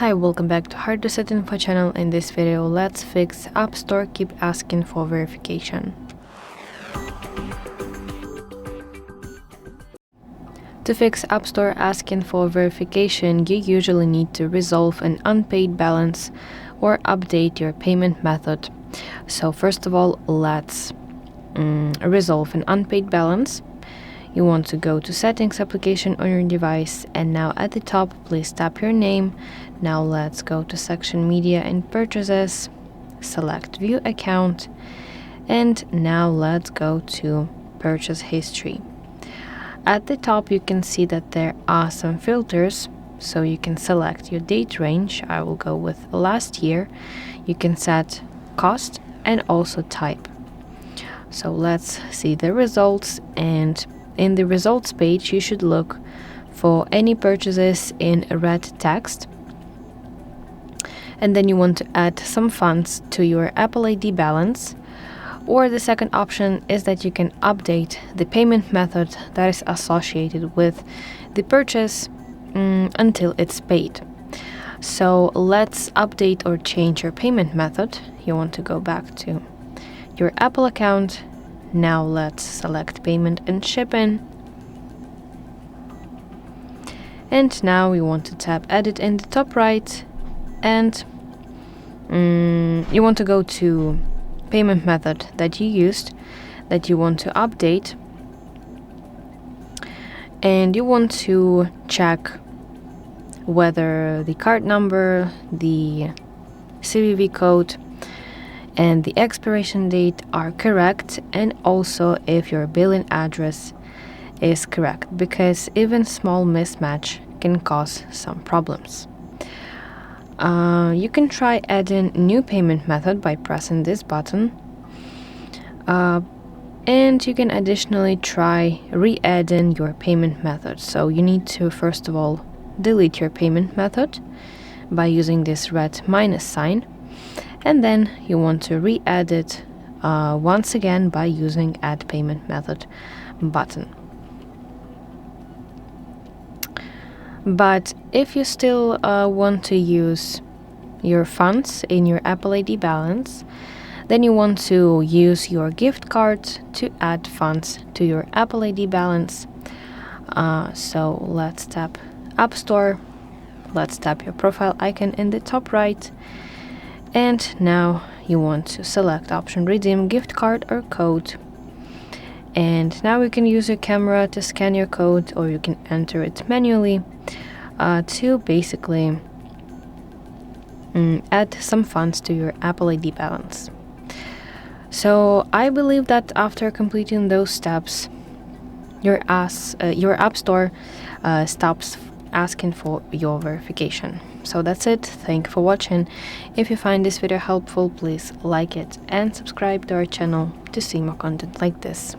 Hi, welcome back to HardReset.Info channel. In this video, let's fix App Store keep asking for verification. To fix App Store asking for verification, you usually need to resolve an unpaid balance or update your payment method. So first of all, let's resolve an unpaid balance. You want to go to Settings application on your device, and now at the top, please tap your name. Now let's go to section Media and Purchases, select View Account, and now let's go to Purchase History. At the top, you can see that there are some filters, so you can select your date range. I will go with last year. You can set cost and also type. So let's see the results, and in the results page, you should look for any purchases in red text. And then you want to add some funds to your Apple ID balance. Or the second option is that you can update the payment method that is associated with the purchase until it's paid. So let's update or change your payment method. You want to go back to your Apple account. Now let's select Payment and Shipping. And now we want to tap Edit in the top right, and you want to go to payment method that you used, that you want to update, and you want to check whether the card number, the CVV code, and the expiration date are correct, and also if your billing address is correct, because even small mismatch can cause some problems. You can try adding new payment method by pressing this button, and you can additionally try re-adding your payment method. So you need to first of all delete your payment method by using this red minus sign, and then you want to re-add it once again by using Add Payment Method button. But if you still want to use your funds in your Apple ID balance, then you want to use your gift card to add funds to your Apple ID balance. So let's tap App Store, let's tap your profile icon in the top right, and now you want to select option Redeem Gift Card or Code. And now you can use your camera to scan your code, or you can enter it manually to basically add some funds to your Apple ID balance. So I believe that after completing those steps, your App Store stops asking for your verification. So that's it. Thank you for watching. If you find this video helpful, please like it and subscribe to our channel to see more content like this.